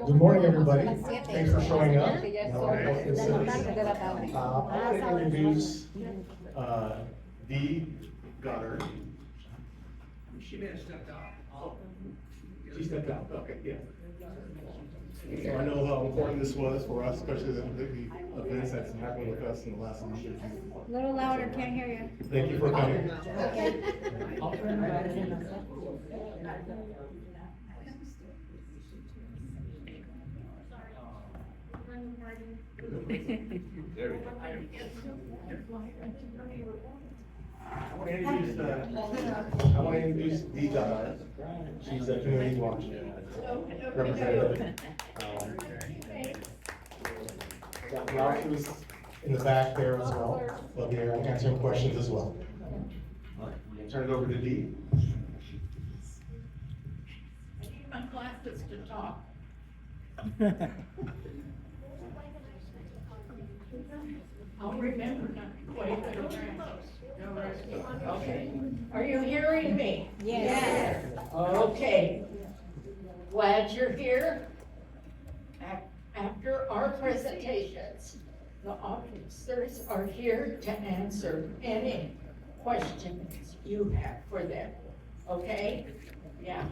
Good morning, everybody. Thanks for showing up. Now we're going to Cities. I want to introduce Dee Goddard. She may have stepped out. She stepped out, okay, yeah. So I know how important this was for us, especially the events that's happened with us in the last month or two. A little louder, can't hear you. Thank you for coming. I want to introduce Dee Goddard. She's a community watch representative. Got Ralph's in the back there as well. They'll be answering questions as well. Turn it over to Dee. I need my glasses to talk. I'll remember not to wave it around. Okay, are you hearing me? Yes. Okay, glad you're here. After our presentations, the officers are here to answer any questions you have for them, okay? Yeah,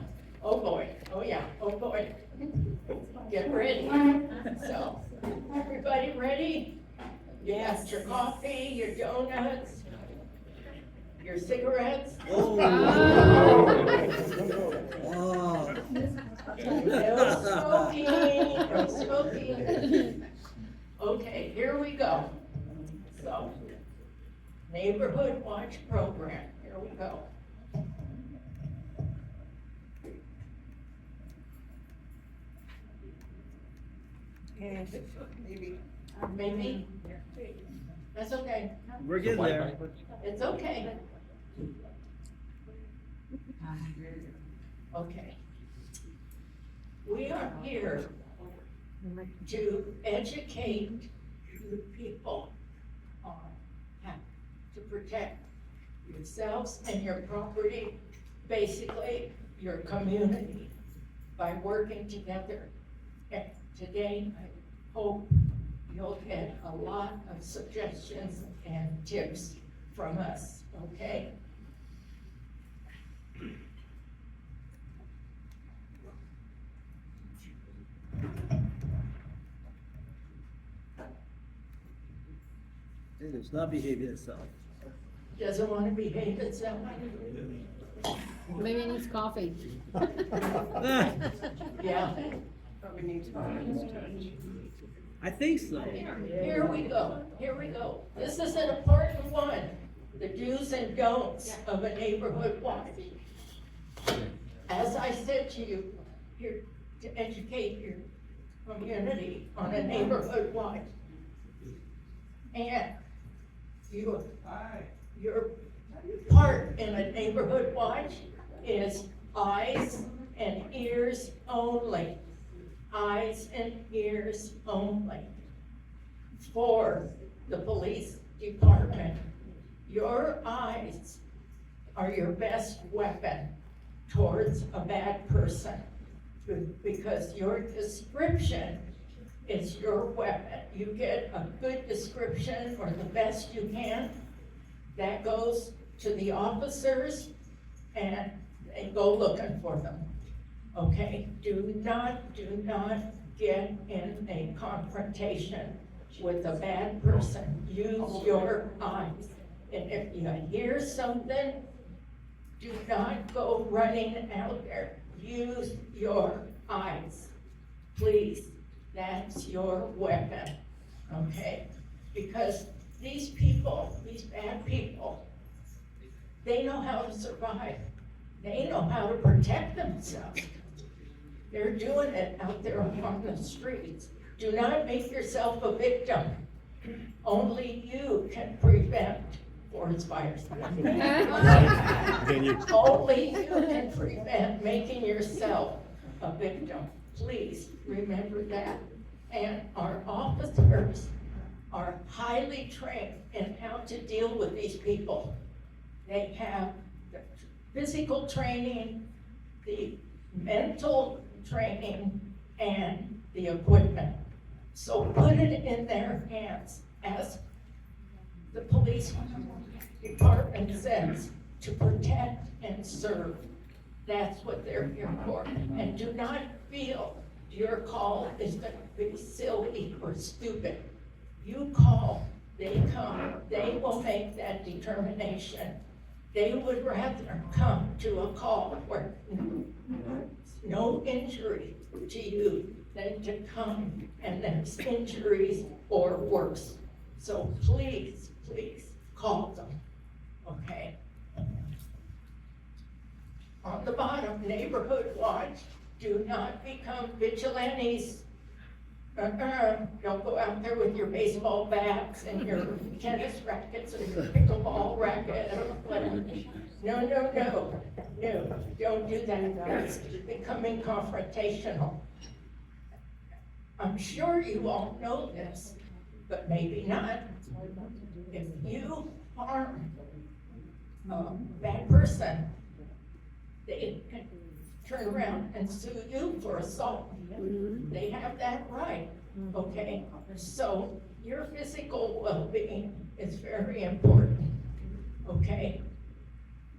oh boy, oh yeah, oh boy. Get ready. So, everybody ready? You got your coffee, your donuts, your cigarettes? No smoking, no smoking. Okay, here we go. So, Neighborhood Watch Program, here we go. Maybe? That's okay. We're getting there. It's okay. Okay. We are here to educate you people on how to protect yourselves and your property, basically your community, by working together. And today, I hope you'll get a lot of suggestions and tips from us, okay? It does not behave itself. Doesn't want to behave itself. Maybe it needs coffee. Yeah, I think so. here we go, here we go. This is an important one, the do's and don'ts of a neighborhood watch. As I said to you, here to educate your community on a neighborhood watch. And your part in a neighborhood watch is eyes and ears only. Eyes and ears only. For the police department, your eyes are your best weapon towards a bad person, because your description is your weapon. You get a good description or the best you can, that goes to the officers and they go looking for them. Okay, do not get in a confrontation with a bad person. Use your eyes. And if you hear something, do not go running out there. Use your eyes. Please, that's your weapon, okay? Because these people, these bad people, they know how to survive. They know how to protect themselves. They're doing it out there on the streets. Do not make yourself a victim. Only you can prevent forest fires. Only you can prevent making yourself a victim. Please remember that. And our officers are highly trained in how to deal with these people. They have the physical training, the mental training, and the equipment. So put it in their hands as the police department says, to protect and serve. That's what they're here for. And do not feel your call is gonna be silly or stupid. You call, they come, they will make that determination. They would rather come to a call where no injury to you than to come and there's injuries or worse. So please, please call them, okay? On the bottom, neighborhood watch, do not become vigilantes. Don't go out there with your baseball bats and your tennis rackets or your pickleball racket or whatever. No, don't do that. It's becoming confrontational. I'm sure you all know this, but maybe not. If you harm that person, they can turn around and sue you for assault. They have that right, okay? So your physical well-being is very important, okay?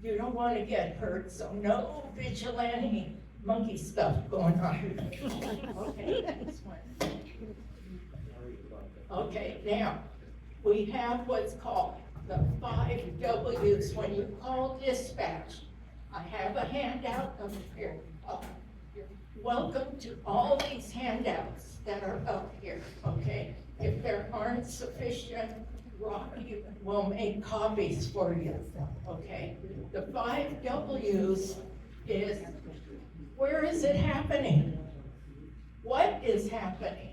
You don't want to get hurt, so no vigilante monkey stuff going on. Okay. Okay, now, we have what's called the 5 Ws. When you call dispatch, I have a handout up here. Welcome to all these handouts that are up here, okay? If there aren't sufficient, Rocky will make copies for you, okay? The 5 Ws is, where is it happening? What is happening?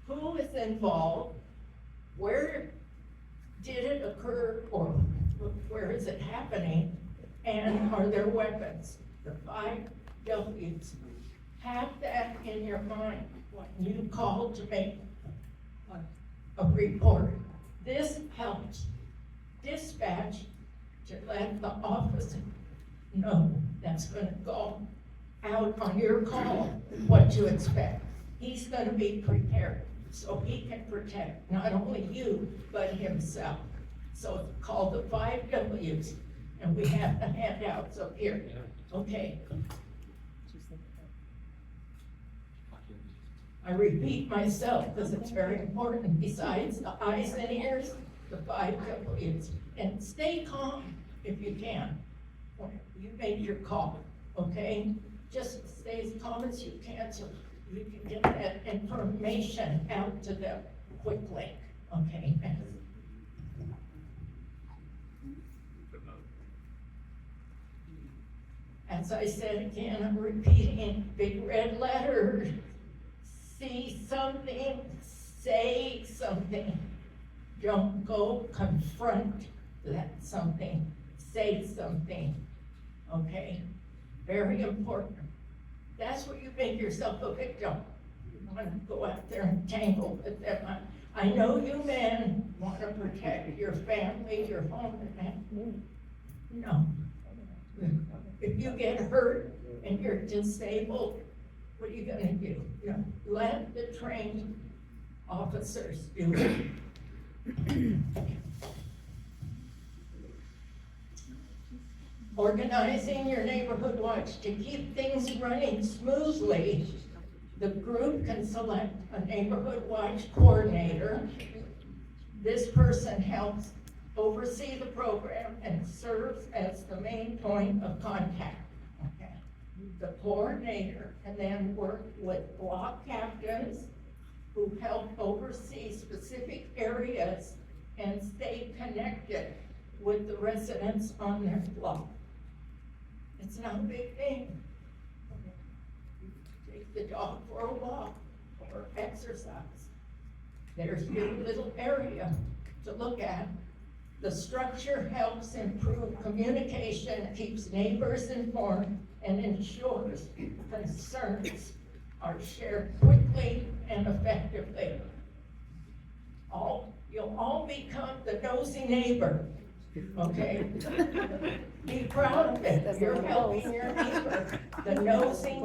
Who is involved? Where did it occur, or where is it happening? And are there weapons? The 5 Ws. Have that in your mind when you call to make a report. This helps dispatch to let the officer know that's gonna go out on your call, what to expect. He's gonna be prepared, so he can protect not only you, but himself. So it's called the 5 Ws, and we have the handouts up here, okay? I repeat myself because it's very important. Besides the eyes and ears, the 5 Ws. And stay calm if you can. When you make your call, okay? Just stay as calm as you can so you can get that information out to them quickly, okay? As I said again, I'm repeating, big red letters. See something, say something. Don't go confront that something, say something, okay? Very important. That's where you make yourself a victim. You want to go out there and tangle with them. I know you men want to protect your family, your home, and no. If you get hurt and you're disabled, what are you gonna do? No, let the trained officers do it. Organizing your neighborhood watch to keep things running smoothly. The group can select a neighborhood watch coordinator. This person helps oversee the program and serves as the main point of contact. Okay. The coordinator can then work with block captains who help oversee specific areas and stay connected with the residents on their block. It's not a big thing. Take the dog for a walk or exercise. There's your little area to look at. The structure helps improve communication, keeps neighbors informed, and ensures concerns are shared quickly and effectively. You'll all become the nosy neighbor, okay? Be proud of it. You're helping your neighbor, the nosy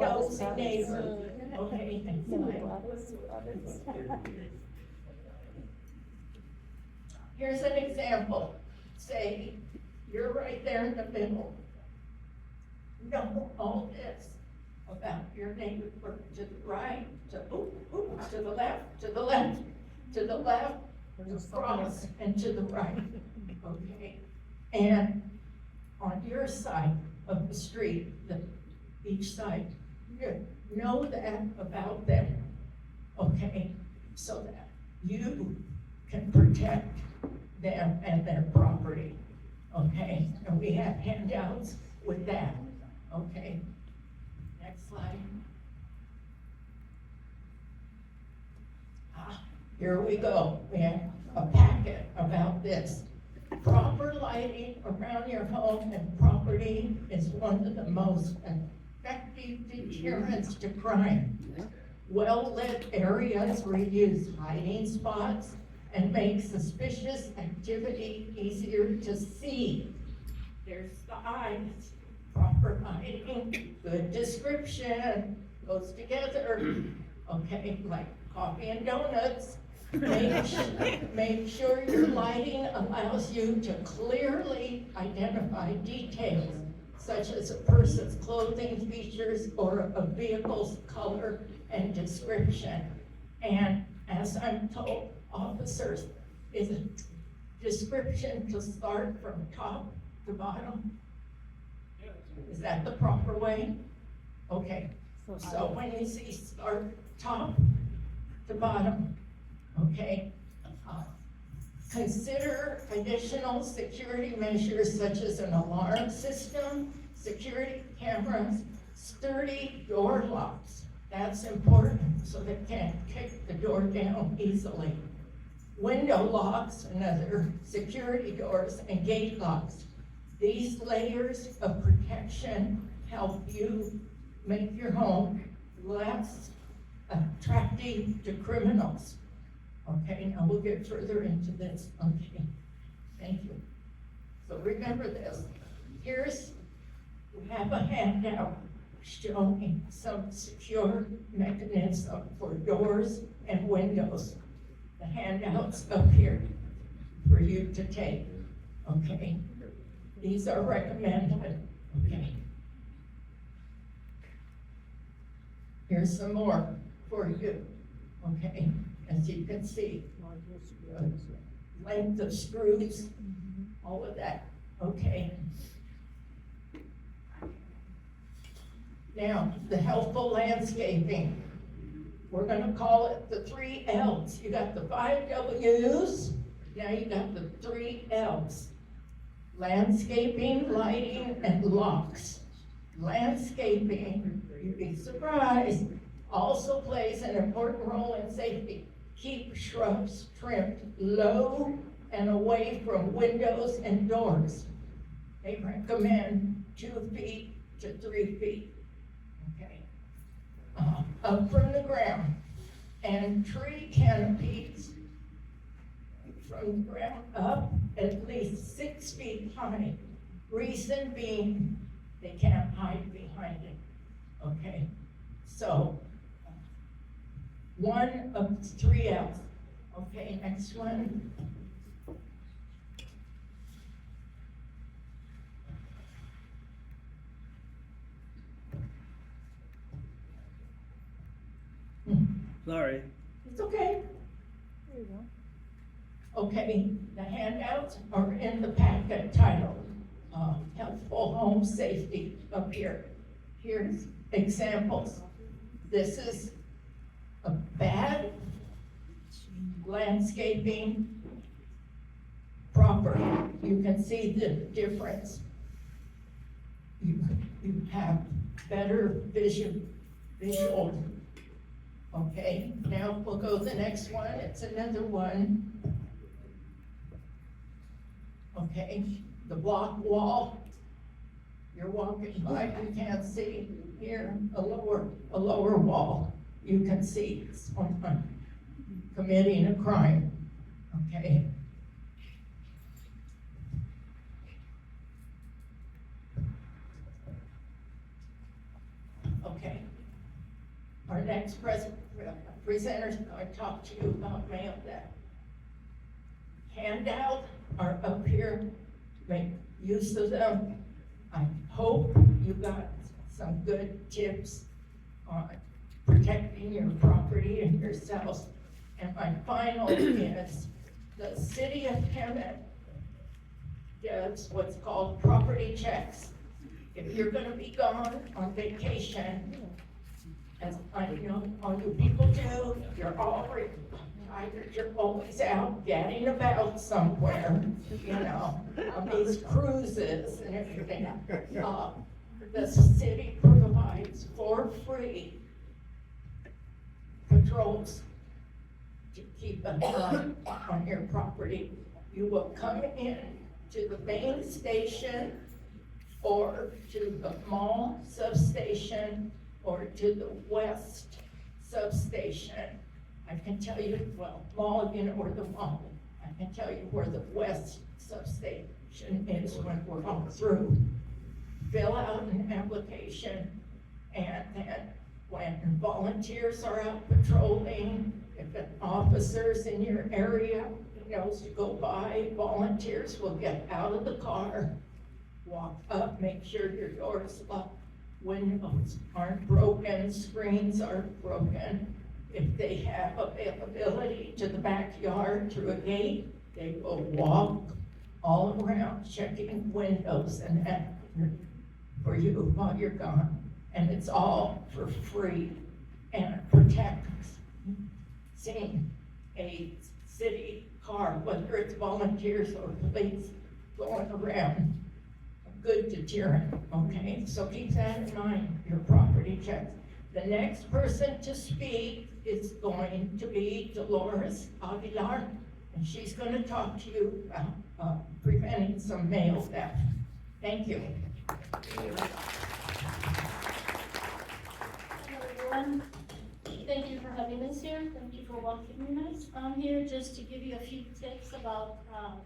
neighbor, Okay, next slide. Here's an example. Say, you're right there in the middle. Know all this about your neighbor to the right, to the left, to the left, to the left, across, and to the right. Okay? And on your side of the street, each side, you know that about them. Okay? So that you can protect them and their property. Okay? And we have handouts with that. Okay? Next slide. Here we go. We have a packet about this. Proper lighting around your home and property is one of the most effective deterrents to crime. Well-lit areas reduce hiding spots and make suspicious activity easier to see. There's the eyes, proper lighting, good description, goes together. Okay, like coffee and donuts. Make sure your lighting allows you to clearly identify details, such as a person's clothing features or a vehicle's color and description. And as I'm told, officers, is a description to start from top to bottom? Is that the proper way? Okay, so when you see start top to bottom, okay, consider additional security measures such as an alarm system, security cameras, sturdy door locks. That's important so they can't kick the door down easily. Window locks and other security doors and gate locks. These layers of protection help you make your home less attractive to criminals. Okay, now we'll get further into this. Okay, thank you. So remember this. We have a handout showing some secure mechanism for doors and windows. The handout's up here for you to take. Okay, these are recommended. Okay. Here's some more for you. Okay. As you can see, length of screws, all of that, okay? Now, the helpful landscaping. We're gonna call it the 3 L's. You got the 5 W's, now you got the 3 L's. Landscaping, lighting, and locks. Landscaping, you'd be surprised, also plays an important role in safety. Keep shrubs trimmed low and away from windows and doors. They recommend 2 feet to 3 feet. Okay. Up from the ground. And tree canopies from the ground up at least 6 feet high. Reason being, they can't hide behind it. Okay. So, 1 of 3 L's. Okay, next one. Sorry. It's okay. There you go. Okay, the handouts are in the packet titled, Helpful Home Safety up here. Here's examples. This is a bad landscaping proper. You can see the difference. You have better visual. Okay, now we'll go to the next one. It's another one. Okay, the block wall. You're walking by, you can't see here, a lower wall. You can see someone committing a crime, okay? Okay. Our next presenter is going to talk to you about mail theft. Handouts are up here, make use of them. I hope you got some good tips on protecting your property and yourselves. And my final is, the city of Hemet does what's called property checks. If you're gonna be gone on vacation, as I know all you people do, you're already, either you're always out getting about somewhere, you know, on these cruises and everything. The city provides for free patrols to keep an eye on your property. You will come in to the main station or to the mall substation or to the west substation. I can tell you, well, mall, you know, or the mall. I can tell you where the west substation is when we're all through. Fill out an application, and then when volunteers are out patrolling, if an officer's in your area knows to go by, volunteers will get out of the car, walk up, make sure your door's locked, windows aren't broken, screens aren't broken. If they have availability to the backyard through a gate, they will walk all around checking windows and that for you while you're gone. And it's all for free, and it protects seeing a city car, whether it's volunteers or police, going around. A good deterrent, okay? So keep that in mind, your property checks. The next person to speak is going to be Dolores Aguilar, and she's going to talk to you about preventing some mail theft. Thank you. Everyone, thank you for having us here. Thank you for welcoming us. I'm here just to give you a few tips about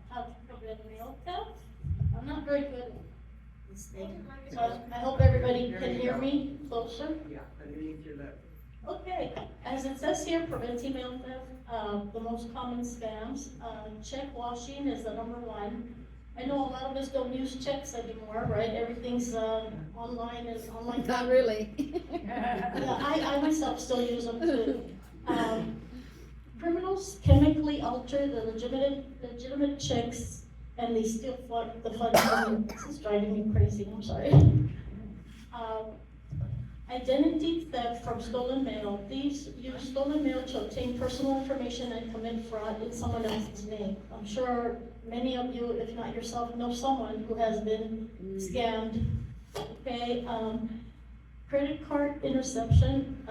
how to prevent mail theft. I'm not very good at this thing, so I hope everybody can hear me closer. Yeah, underneath your lip. Okay, as it says here, preventing mail theft, the most common scams, check washing is the #1. I know a lot of us don't use checks anymore, right? Everything's online, is online. Not really. Yeah, I myself still use them too. Criminals chemically alter the legitimate checks, and they steal the funds from you. This is driving me crazy, I'm sorry. Identity theft from stolen mail. Thieves use stolen mail to obtain personal information and commit fraud in someone else's name. I'm sure many of you, if not yourself, know someone who has been scammed. Okay, credit card interception.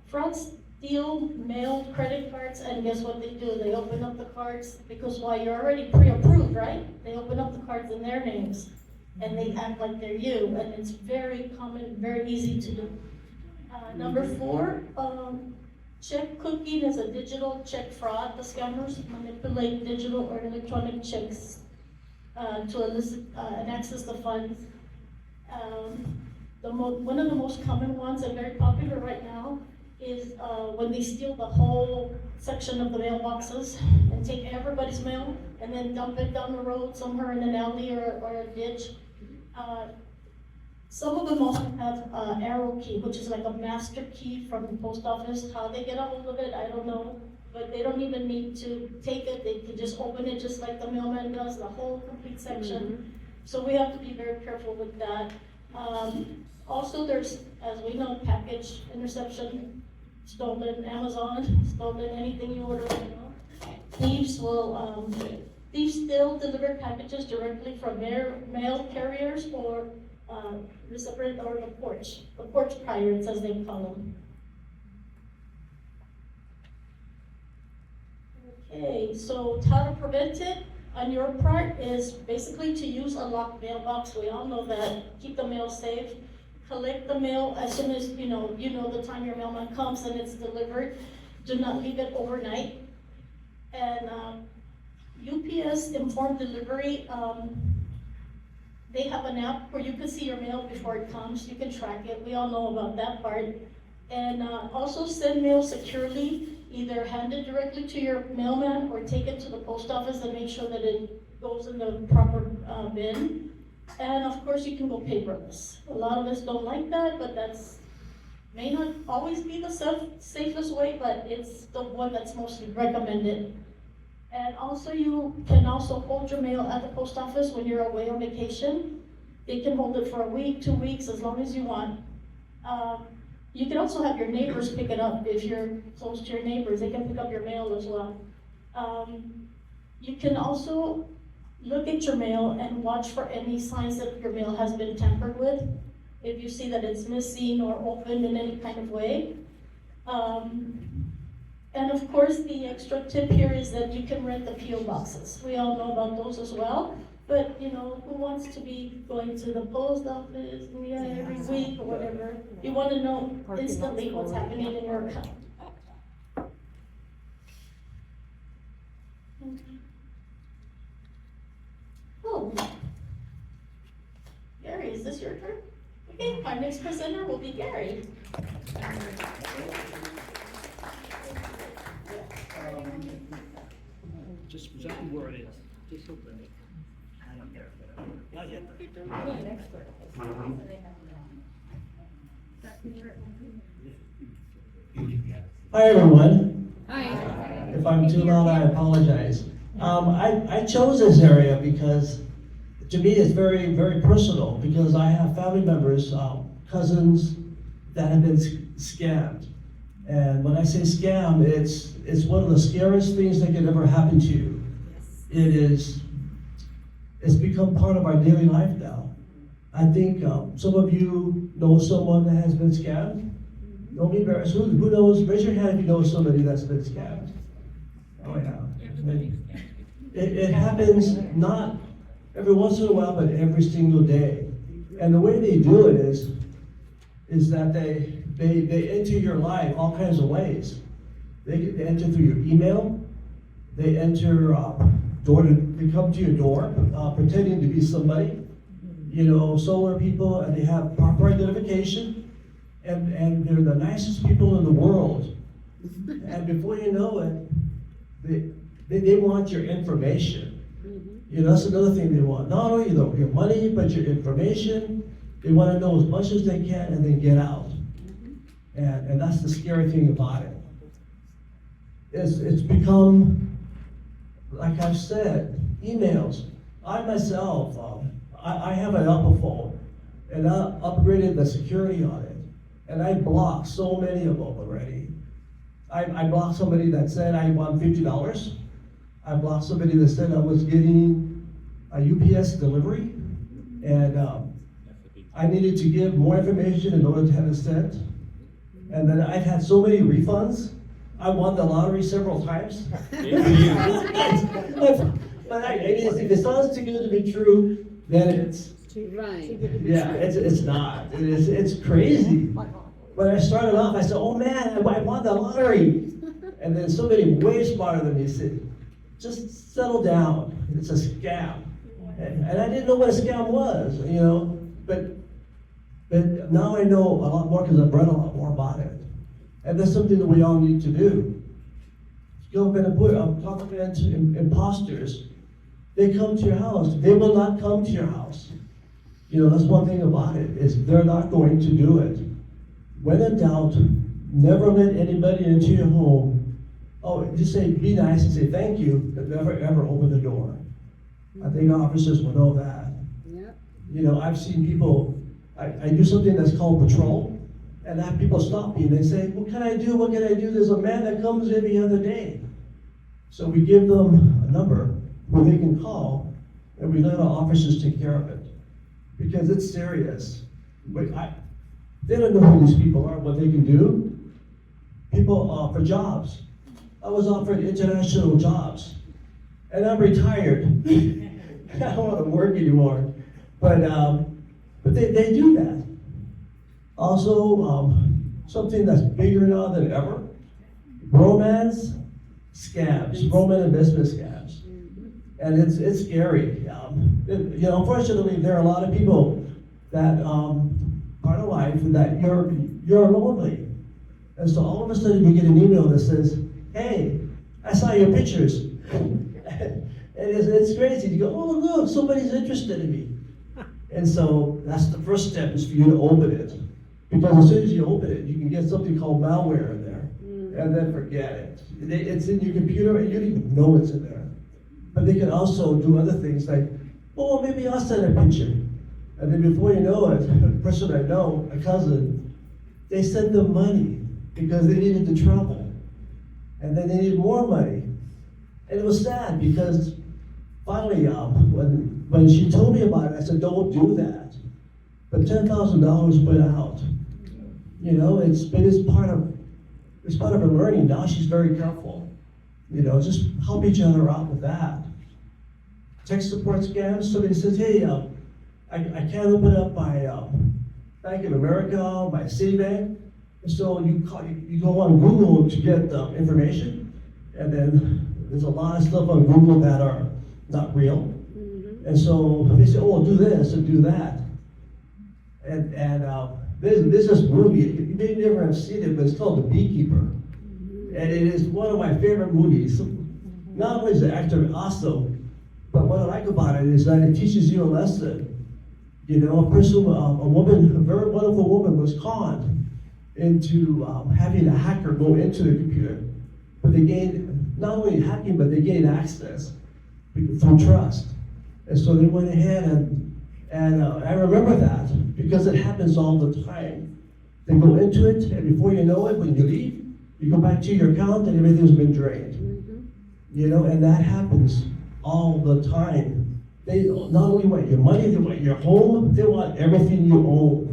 Frauds steal mailed credit cards, and guess what they do? They open up the cards, because while you're already pre-approved, right? They open up the cards in their names, and they act like they're you, and it's very common, very easy to do. #4, check cooking is a digital check fraud. The scammers manipulate digital or electronic checks to elicit and access the funds. One of the most common ones and very popular right now is when they steal the whole section of the mailboxes and take everybody's mail and then dump it down the road somewhere in an alley or a ditch. Some of them also have arrow key, which is like a master key from the post office. How they get a hold of it, I don't know. But they don't even need to take it. They can just open it just like the mailman does, the whole complete section. Mm-hmm. So we have to be very careful with that. Also, there's, as we know, package interception, stolen Amazon, stolen anything you order. Thieves still deliver packages directly from mail carriers or recipient or the porch pirates, as they call them. Okay, so how to prevent it on your part is basically to use a locked mailbox. We all know that. Keep the mail safe. Collect the mail as soon as you know the time your mailman comes and it's delivered. Do not leave it overnight. And UPS Informed Delivery, they have an app where you can see your mail before it comes. You can track it. We all know about that part. And also send mail securely, either hand it directly to your mailman or take it to the post office and make sure that it goes in the proper bin. And of course, you can go paperless. A lot of us don't like that, but that's may not always be the safest way, but it's the one that's mostly recommended. And also, you can also hold your mail at the post office when you're away on vacation. They can hold it for a week, 2 weeks, as long as you want. You can also have your neighbors pick it up if you're close to your neighbors. They can pick up your mail as well. You can also look at your mail and watch for any signs that your mail has been tampered with. If you see that it's missing or opened in any kind of way. And of course, the extra tip here is that you can rent the PO boxes. We all know about those as well. But, you know, who wants to be going to the post office every week or whatever? You want to know instantly what's happening in your account. Oh, Gary, is this your turn? Okay, our next presenter will be Gary. Just exactly where it is, just open it. Not yet. Hi, everyone. Hi. If I'm too loud, I apologize. I chose this area because, to me, it's very, very personal, because I have family members, cousins, that have been scammed. And when I say scam, it's one of the scariest things that could ever happen to you. It's become part of our daily life now. I think some of you know someone that has been scammed. Don't be embarrassed. Who knows? Raise your hand if you know somebody that's been scammed. Oh yeah. It happens not every once in a while, but every single day. And the way they do it is that they enter your life all kinds of ways. They enter through your email. They enter they come to your door, pretending to be somebody. You know, solar people, and they have proper identification, and they're the nicest people in the world. And before you know it, they want your information. You know, that's another thing they want. Not only your money, but your information. They want to know as much as they can and then get out. And that's the scary thing about it. It's become, like I've said, emails. I myself, I have an Apple phone, and I upgraded the security on it. And I blocked so many of them already. I blocked somebody that said I want $50. I blocked somebody that said I was getting a UPS delivery, and I needed to give more information in order to have it sent. And then I've had so many refunds. I won the lottery several times. But if it sounds too good to be true, then it's Right. yeah, it's not. It's crazy. When I started off, I said, "Oh man, I won the lottery," and then somebody way smarter than me said, "Just settle down. It's a scam." And I didn't know what a scam was, you know, but now I know a lot more because I've read a lot more about it. And that's something that we all need to do. Government imposters, they come to your house. They will not come to your house. You know, that's one thing about it, is they're not going to do it. When in doubt, never let anybody into your home. Oh, just say, be nice and say thank you, but never ever open the door. I think officers will know that. Yep. You know, I've seen people, I do something that's called patrol, and I have people stop me and they say, what can I do? What can I do? There's a man that comes every other day. So we give them a number where they can call, and we let our officers take care of it. Because it's serious. They don't know who these people are, what they can do. People for jobs. I was offered international jobs, and I'm retired. I don't want to work anymore. But they do that. Also, something that's bigger now than ever, romance scams, romance and business scams. And it's scary. You know, unfortunately, there are a lot of people that part of life that you're lonely. And so all of a sudden you get an email that says, hey, I saw your pictures. And it's crazy. You go, oh, look, somebody's interested in me. And so that's the first step, is for you to open it. Because as soon as you open it, you can get something called malware in there. And then forget it. It's in your computer and you don't even know it's in there. But they can also do other things like, oh, maybe I'll send a picture. And then before you know it, a person I know, a cousin, they sent them money because they needed to travel. And then they needed more money. And it was sad because finally, when she told me about it, I said, don't do that. But $10,000 went out. You know, it's part of her learning. Now she's very careful. You know, just help each other out with that. Tech support scams, somebody says, hey, I can't open up my Bank of America, my Citibank. And so you go on Google to get information, and then there's a lot of stuff on Google that are not real. And so they say, oh, do this and do that. And there's this movie, you may never have seen it, but it's called The Beekeeper. And it is one of my favorite movies. Not only is the actor awesome, but what I like about it is that it teaches you a lesson. You know, a woman, a very wonderful woman was conned into having a hacker go into the computer. But they gained, not only hacking, but they gained access through trust. And so they went ahead and I remember that because it happens all the time. They go into it, and before you know it, when you leave, you go back to your account and everything's been drained. You know, and that happens all the time. They not only want your money, they want your home, they want everything you own.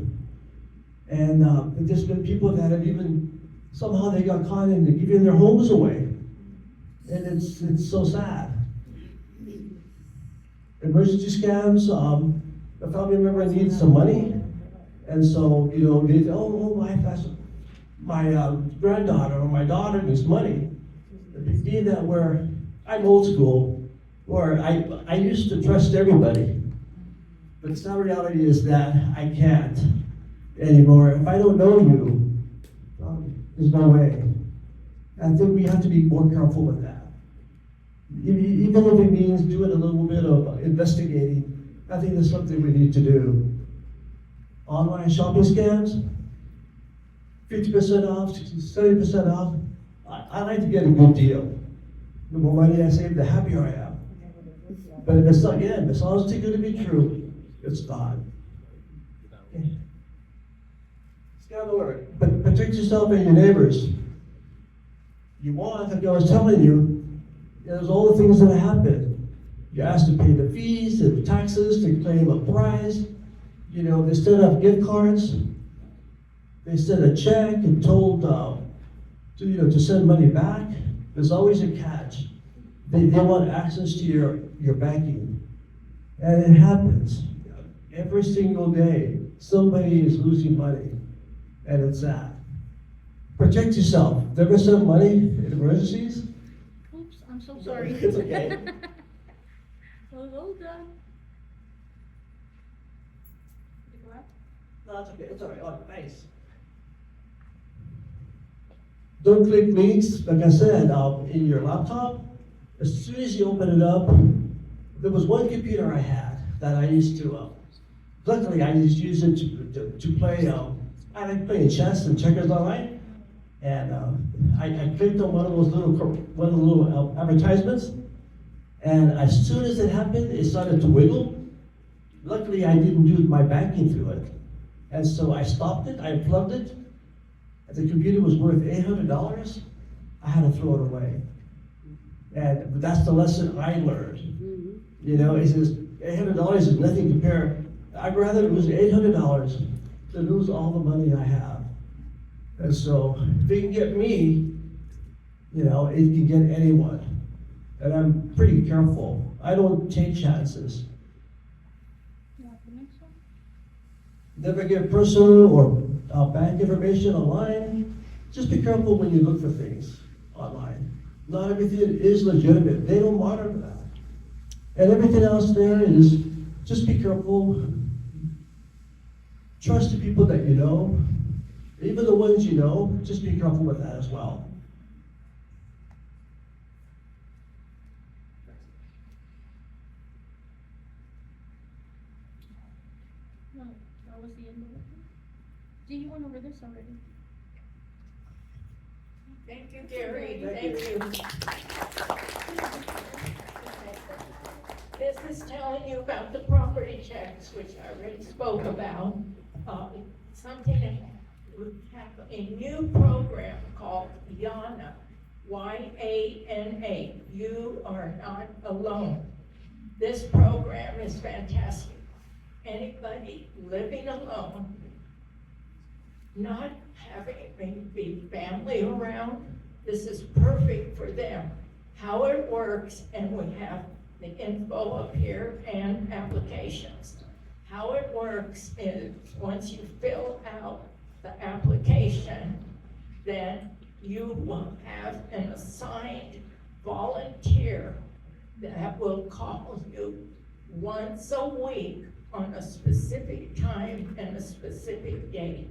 And there's been people that have even, somehow they got caught into giving their homes away. And it's so sad. Emergency scams, a family member needs some money. And so, you know, they say, oh, my granddaughter or my daughter needs money. Being that where I'm old school, where I used to trust everybody, but the sad reality is that I can't anymore. If I don't know you, there's no way. I think we have to be more careful with that. Even if it means doing a little bit of investigating, I think that's something we need to do. Online shopping scams, 50% off, 70% off. I like to get a good deal. The more money I save, the happier I am. But if it's not, again, as long as it's too good to be true, it's not. Okay. Scam alert. But protect yourself and your neighbors. You want, like I was telling you, there's all the things that happen. You're asked to pay the fees, the taxes, to claim a prize. You know, they send out gift cards. They send a check and told to send money back. There's always a catch. They want access to your banking. And it happens. Every single day, somebody is losing money. And it's sad. Protect yourself. Never send money in emergencies. Oops, I'm so sorry. It's okay. Hold on. No, it's okay. It's all right. Oh, nice. Don't click links, like I said, in your laptop. As soon as you open it up, there was one computer I had that I used to, luckily I just used it to play, I like playing chess and checkers online. And I clicked on one of those little advertisements. And as soon as it happened, it started to wiggle. Luckily, I didn't do my banking through it. And so I stopped it, I unplugged it. And the computer was worth $800. I had to throw it away. And that's the lesson I learned. You know, it says $800 is nothing compared. I'd rather lose $800 than lose all the money I have. And so if it can get me, you know, it can get anyone. And I'm pretty careful. I don't take chances. Never give personal or bank information online. Just be careful when you look for things online. Not everything is legitimate. They don't monitor that. And everything else there is just be careful. Trust the people that you know. Even the ones you know, just be careful with that as well. No, that was the end of it. Do you went over this already? Thank you, Gary, thank you. This is telling you about the property checks, which I already spoke about. Something that we have a new program called YANA, Y-A-N-A. You are not alone. This program is fantastic. Anybody living alone, not having maybe family around, this is perfect for them. How it works, and we have the info up here and applications. How it works is, once you fill out the application, then you will have an assigned volunteer that will call you once a week on a specific time and a specific date.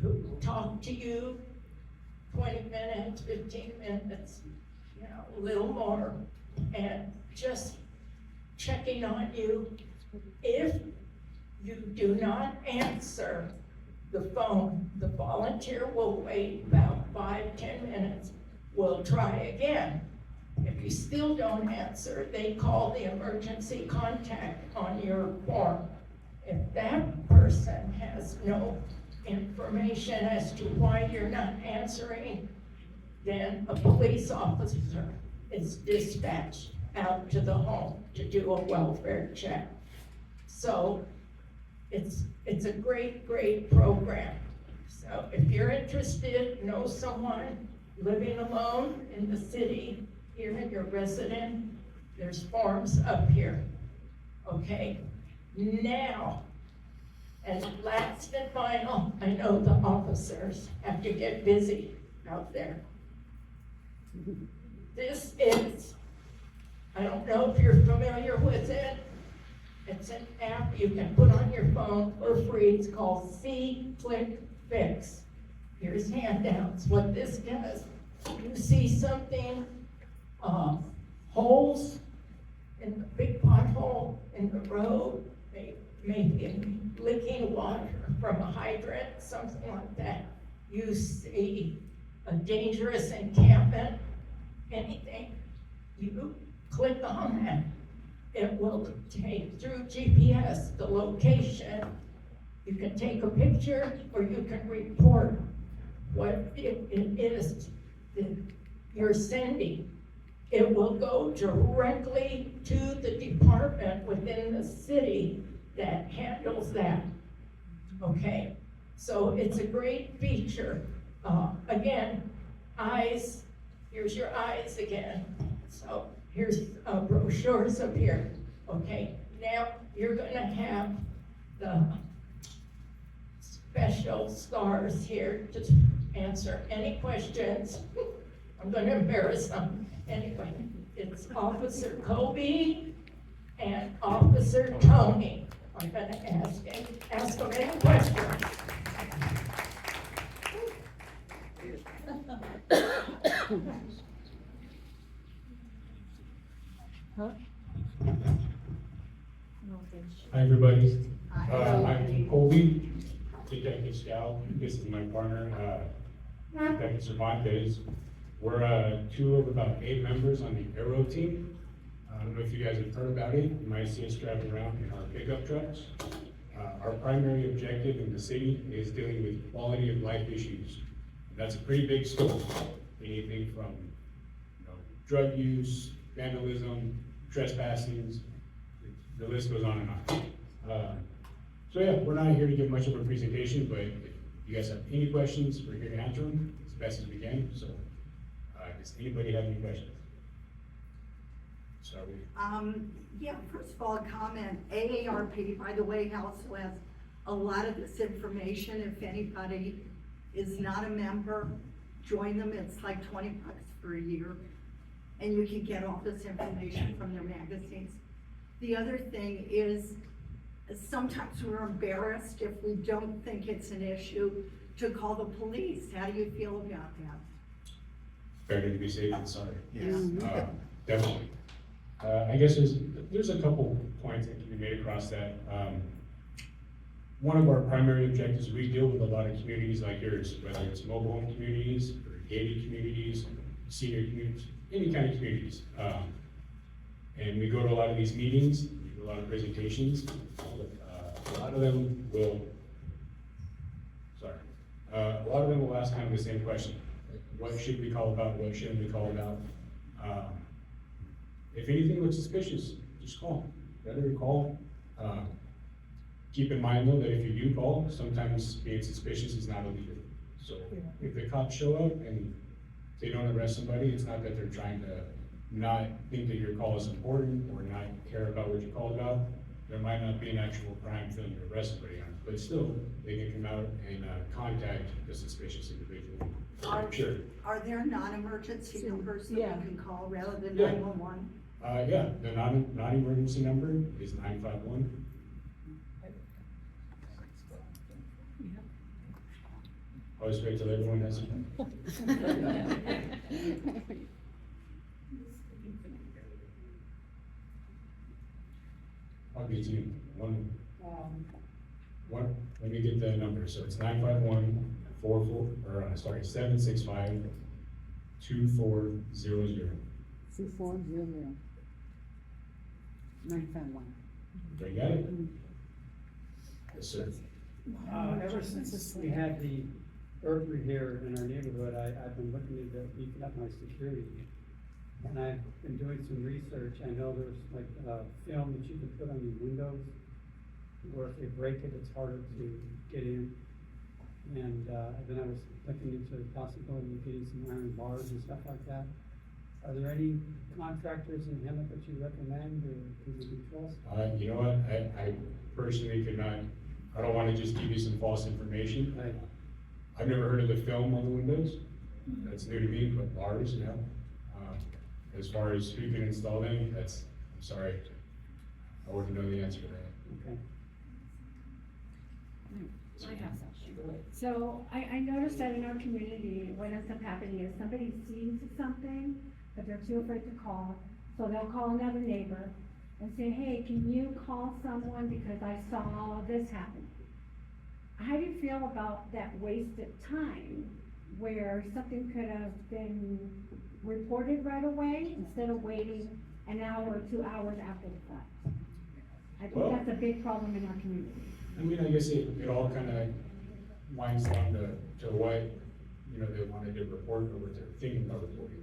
Who will talk to you 20 minutes, 15 minutes, a little more, and just checking on you. If you do not answer the phone, the volunteer will wait about 5-10 minutes. We'll try again. If you still don't answer, they call the emergency contact on your form. If that person has no information as to why you're not answering, then a police officer is dispatched out to the home to do a welfare check. So it's a great, great program. So if you're interested, know someone living alone in the city, here in your resident, there's forms up here. Okay, now, and last and final, I know the officers have to get busy out there. This is, I don't know if you're familiar with it, it's an app you can put on your phone for free. It's called C-Click Fix. Here's handouts. What this does, you see something, holes in the big pothole in the road, maybe leaking water from a hydrant, something like that. You see a dangerous encampment, anything, you click on that. It will take through GPS the location. You can take a picture or you can report what it is that you're sending. It will go directly to the department within the city that handles that. Okay, so it's a great feature. Again, eyes, here's your eyes again. So here's brochures up here. Okay, now you're gonna have the special stars here to answer any questions. I'm gonna embarrass them. Anyway, it's Officer Kobe and Officer Tony. I'm gonna ask them any questions. Hi, everybody. I'm Colby, Detective Scout. This is my partner, Detective Cervantes. We're two of about 8 members on the Aero team. I don't know if you guys have heard about it. You might see us driving around in our pickup trucks. Our primary objective in the city is dealing with quality of life issues. That's a pretty big scope. Anything from drug use, vandalism, trespassing, the list goes on and on. So yeah, we're not here to give much of a presentation, but if you guys have any questions, we're here to answer them as best as we can. So does anybody have any questions? Start with you. Yeah, first of all, a comment, AARP, by the way, also has a lot of this information. If anybody is not a member, join them. It's like $20 for a year. And you can get all this information from their magazines. The other thing is, sometimes we're embarrassed if we don't think it's an issue to call the police. How do you feel about that? Better to be safe than sorry. Yes. Definitely. I guess there's a couple points that can be made across that. One of our primary objectives, we deal with a lot of communities like yours, whether it's mobile home communities, or gated communities, senior communities, any kind of communities. And we go to a lot of these meetings, we do a lot of presentations. A lot of them will ask kind of the same question. What should we call about, what shouldn't we call about? If anything looks suspicious, just call, better call. Keep in mind though, that if you do call, sometimes being suspicious is not illegal. So if the cops show up and they don't arrest somebody, it's not that they're trying to not think that your call is important or not care about what you called about. There might not be an actual crime for them to arrest somebody on, but still, they can come out and contact the suspicious individual. Sure. Are there non-emergency numbers that we can call rather than Yeah. 911? Yeah, the non-emergency number is 951. Always wait till everyone has it. I'll get you one, let me get the number, so it's 765-2400. 2400. 951. You got it? Yes, sir. Ever since we had the burglary here in our neighborhood, I've been looking into beefing up my security. And I've been doing some research. I know there's like a film that you can put on your windows, where if they break it, it's harder to get in. And then I was looking into the possibility of getting some iron bars and stuff like that. Are there any contractors in Hemet that you recommend or who you can trust? You know what, I personally could not, I don't wanna just give you some false information. I've never heard of the film on the windows, that's new to me, but bars, yeah. As far as who can install them, I'm sorry, I wouldn't know the answer to that. Okay. I have something. So I noticed that in our community, what ends up happening is somebody sees something, but they're too afraid to call. So they'll call another neighbor and say, hey, can you call someone because I saw this happen? How do you feel about that wasted time where something could have been reported right away instead of waiting an hour or 2 hours after the fact? I think Well, that's a big problem in our community. I mean, I guess it all kind of winds down to what, they wanted to report or what they're thinking about reporting.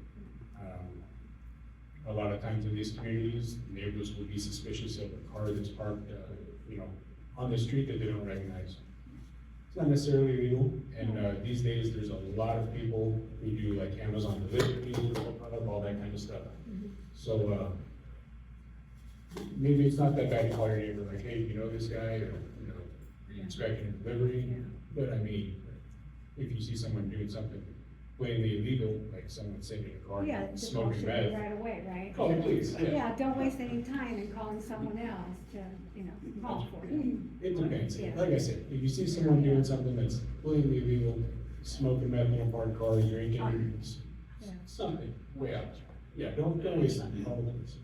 A lot of times in these communities, neighbors will be suspicious of a car that's parked, on the street that they don't recognize. It's not necessarily illegal, and these days, there's a lot of people who do like Amazon delivery, all that kind of stuff. So, maybe it's not that bad to call your neighbor, like, hey, you know this guy, or, are you expecting a delivery? But I mean, if you see someone doing something blatantly illegal, like someone sitting in a car Yeah, just smoking motion meth, it right away, right? call the police, Yeah, don't waste any time in calling someone else to, call for it. It depends. Yeah. Like I said, if you see someone doing something that's blatantly illegal, smoking meth in a parked car, drinking, Yeah. something way out. Yeah, don't waste time. Call the police.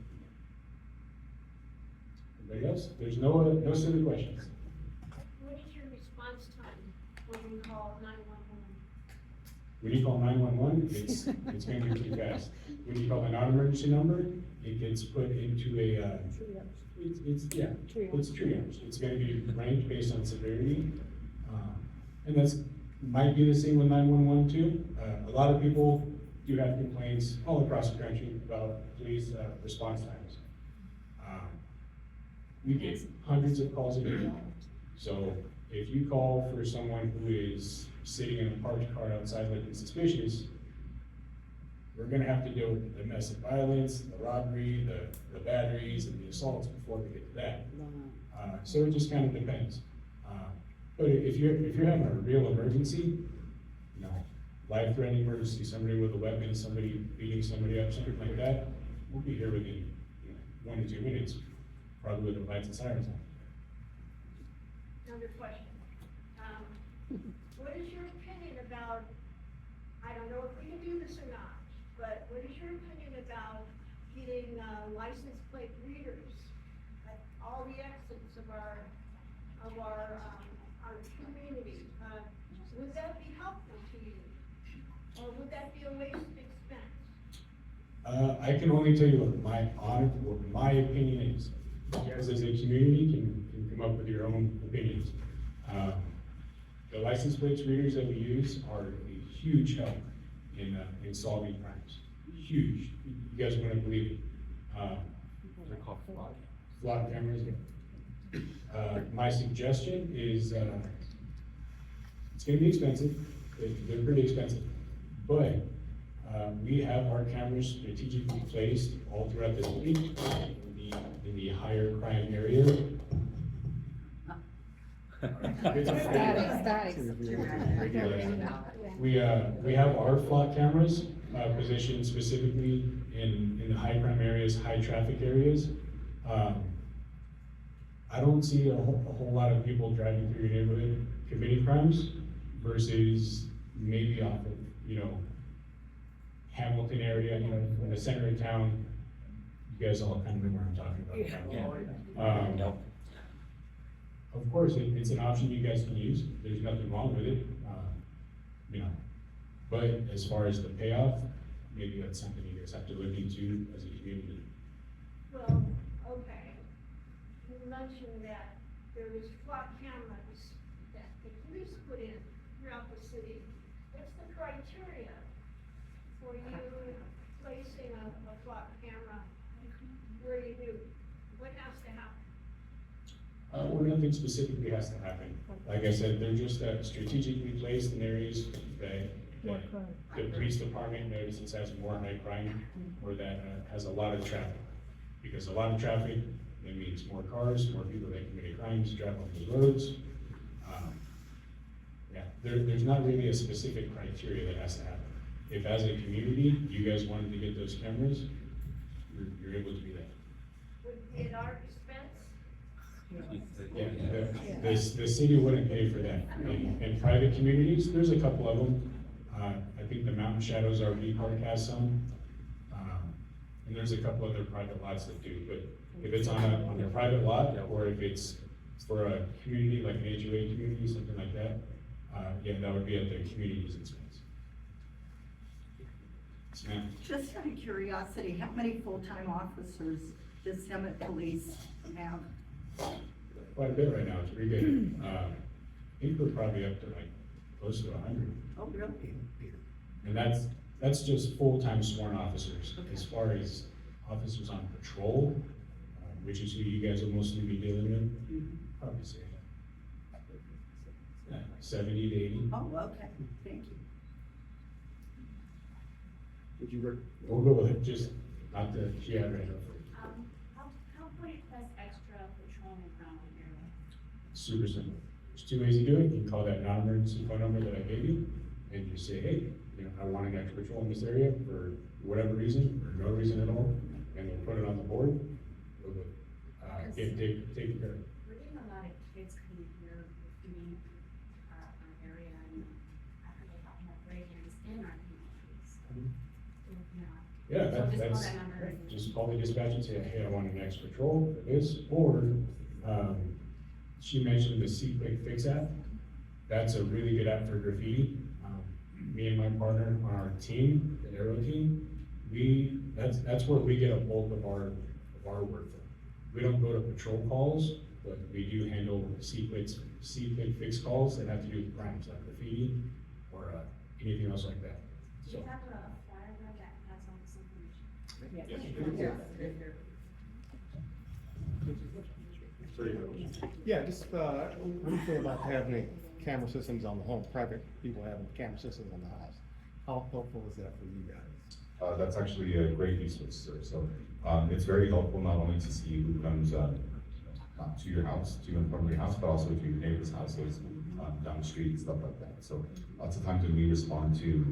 Anybody else? There's no silly questions. What is your response time when you call 911? When you call 911, it's gonna be pretty fast. When you call a non-emergency number, it gets put into a, it's triage. It's gonna be ranked based on severity. And might be the same with 911 too. A lot of people do have complaints all across the country about police response times. We get hundreds of calls a day. So if you call for someone who is sitting in a parked car outside looking suspicious, we're gonna have to deal with the domestic violence, the robbery, the batteries, and the assaults before we get to that. So it just kind of depends. But if you're having a real emergency, life-threatening emergency, somebody with a weapon, somebody beating somebody up, something like that, we'll be here within 1 to 2 minutes, probably with the lights and sirens on. Another question. what is your opinion about, I don't know if we can do this or not, but what is your opinion about getting, license plate readers at all the exits of our community? Would that be helpful to you? Or would that be a waste of expense? I can only tell you what my opinion is. You guys as a community can come up with your own opinions. The license plates readers that we use are a huge help in solving crimes. Huge. You guys wouldn't believe it. They're called flock cameras. My suggestion is, it's gonna be expensive. They're pretty expensive. But we have our cameras strategically placed all throughout the city in the higher crime area. We have our flock cameras positioned specifically in the high crime areas, high traffic areas. I don't see a whole lot of people driving through your neighborhood committing crimes versus maybe off of, Hamilton area, in the center of town. You guys all kind of know where I'm talking about. Of course, it's an option you guys can use. There's nothing wrong with it, But as far as the payoff, maybe that's something you guys have to look into as a community. Well, okay. You mentioned that there is flock cameras that the police put in throughout the city. What's the criteria for you placing a flock camera where you do? What has to happen? Well, nothing specifically has to happen. Like I said, they're just strategically placed in areas that the police department notices has more high crime or that has a lot of traffic. Because a lot of traffic, that means more cars, more people that commit crimes drive on the roads. There's not really a specific criteria that has to happen. If as a community, you guys wanted to get those cameras, you're able to do that. Would it be at our expense? Yeah, the city wouldn't pay for that. In private communities, there's a couple of them. I think the Mountain Shadows RV Park has some. And there's a couple other private lots that do, but if it's on a private lot, or if it's for a community, like an HOA community, something like that, that would be at the community's expense. Yes, ma'am. Just out of curiosity, how many full-time officers does Summit Police have? Quite a bit right now, it's pretty good. I think we're probably up to like close to 100. Oh, really? And that's just full-time sworn officers. As far as officers on patrol, which is who you guys will mostly be dealing with, probably say 70 to 80. Oh, okay, thank you. Would you work? We'll go with it, just not the right now. How much does extra patrolman around the area? Super simple. There's two ways to do it. You can call that non-emergency phone number that I gave you, and you say, hey, I want an extra patrol in this area for whatever reason, or no reason at all, and they'll put it on the board. Get taken care of. We're getting a lot of kids coming here doing our area, and after they have break-ins in our communities. Yeah, So that's, call that number. just call the dispatch and say, hey, I want an extra patrol for this, or, she mentioned the See Quick Fix app. That's a really good app for graffiti. Me and my partner on our team, the Aero team, that's where we get a bulk of our work from. We don't go to patrol calls, but we do handle See Quick Fix calls that have to do with crimes like graffiti or anything else like that. Do you have a flyer that has all this information? Yes. Yeah, just, what do you feel about having camera systems on the home, private people having camera systems on the house? How helpful is that for you guys? That's actually a great resource, sir. So, it's very helpful not only to see who comes, not to your house, to and from your house, but also to your neighbor's houses, down the street and stuff like that. So, lots of times when we respond to,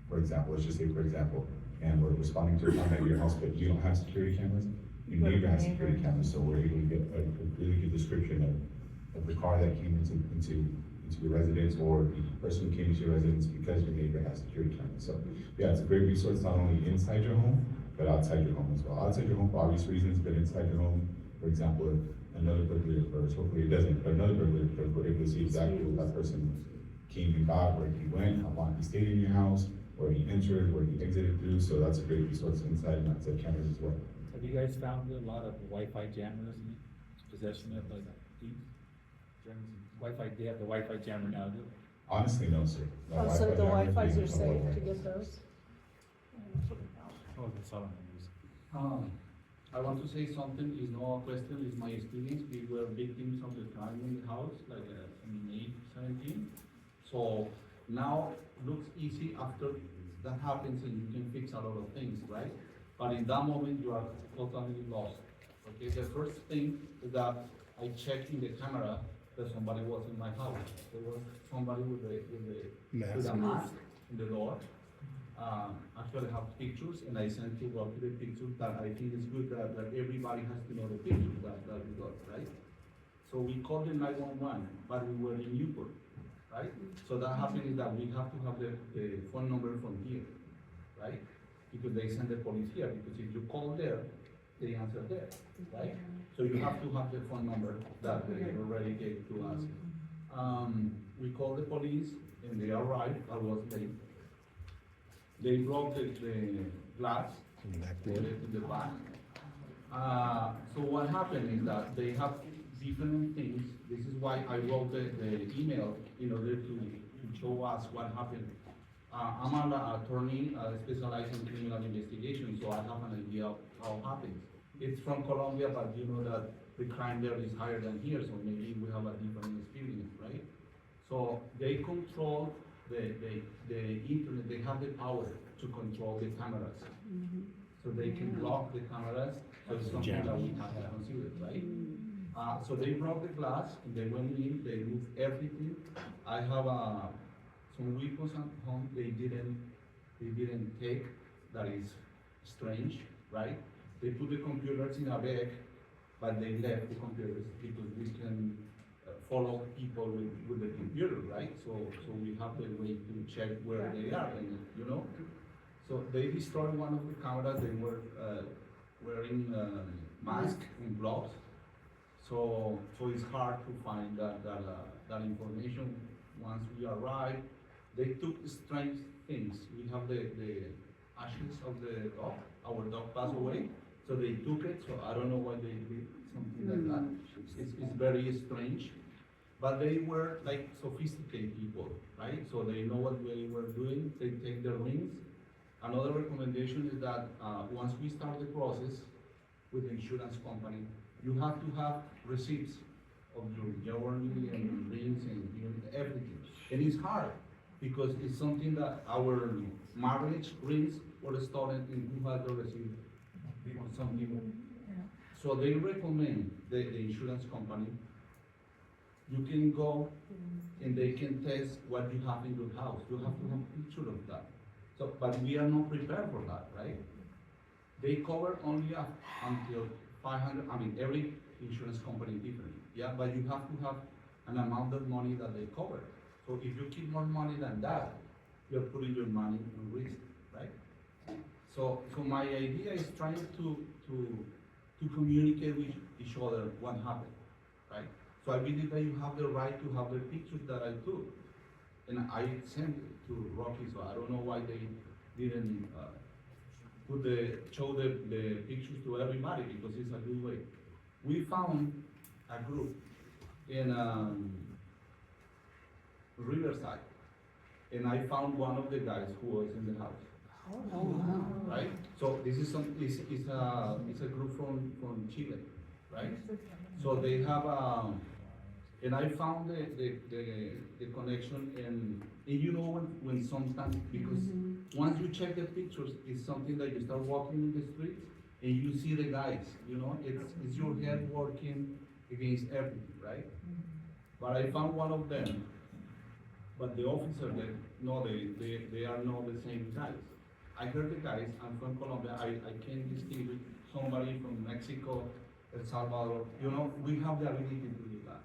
for example, let's just say for example, and we're responding to a crime at your house, but you don't have security cameras, your neighbor has security cameras, so we're able to get a really good description of the car that came into into your residence, or the person who came into your residence because your neighbor has security cameras. So, yeah, it's a great resource, not only inside your home, but outside your home as well. Outside your home for obvious reasons, but inside your home, for example, if another burglary occurs, hopefully it doesn't, but another burglary occurs, we're able to see exactly what that person came and got, where he went, how long he stayed in your house, where he entered, where he exited through, so that's a great resource inside and outside cameras as well. Have you guys found a lot of Wi-Fi jammers in possession of like thieves? Wi-Fi, they have the Wi-Fi jammer now, do they? Honestly, no, sir. No, Oh, so the Wi-Fi Wi-Fi's are is safe Wi-Fi. to get those? Oh, that's all I'm using. I want to say something, is no question, is my experience, we were victims of the crime in the house, like in 17. So now looks easy after that happens and you can fix a lot of things, right? But in that moment, you are totally lost. Okay, the first thing is that I checked in the camera that somebody was in my house. There was somebody with a mask in the door. Actually, I have pictures, and I sent to Rocky the pictures that I think is good that everybody has to know the pictures that we got, right? So we called the 911, but we were in Newport, right? So that happened is that we have to have the phone number from here, right? Because they send the police here, because if you call there, they answer there, right? So you have to have the phone number that they already gave to us. We called the police, and they arrived. I was late. They broke the glass in the back. So what happened is that they have different things. This is why I wrote the email in order to show us what happened. I'm an attorney specialized in criminal investigation, so I have an idea of how it happens. It's from Colombia, but you know that the crime there is higher than here, so maybe we have a different experience, right? So they control the internet, they have the power to control the cameras. So they can block the cameras, so it's something that we have to consider, right? So they broke the glass, and they went in, they moved everything. I have some weapons at home they didn't take, that is strange, right? They put the computers in a bag, but they left the computers because we can follow people with the computer, right? So we have the way to check where they are, and you know. So they destroyed one of the cameras. They were wearing masks and gloves. So it's hard to find that information. Once we arrived, they took strange things. We have the ashes of the dog. Our dog passed away, so they took it. So I don't know why they did something like that. It's very strange. But they were like sophisticated people, right? So they know what they were doing. They take their rings. Another recommendation is that once we start the process with the insurance company, you have to have receipts of your journey and your rings and everything. And it's hard because it's something that our marriage rings were stolen and who has the receipt for some people. So they recommend the insurance company. You can go and they can test what you have in your house. You have to have a picture of that. So, but we are not prepared for that, right? They cover only until 500, I mean, every insurance company different, yeah? But you have to have an amount of money that they cover. So if you keep more money than that, you're putting your money on risk, right? So my idea is trying to communicate with each other what happened, right? So I believe that you have the right to have the pictures that I took. And I sent it to Rocky, so I don't know why they didn't show the pictures to everybody, because it's a good way. We found a group in Riverside, and I found one of the guys who was in the house. Oh, wow. Right? So this is it's a group from Chile, right? So they have and I found the connection, and you know when sometimes, because once you check the pictures, it's something that you start walking in the street and you see the guys, you know, it's your head working against everything, right? But I found one of them, but the officer said, no, they are not the same guys. I heard the guys, I'm from Colombia, I can distinguish somebody from Mexico, El Salvador, you know, we have the ability to do that.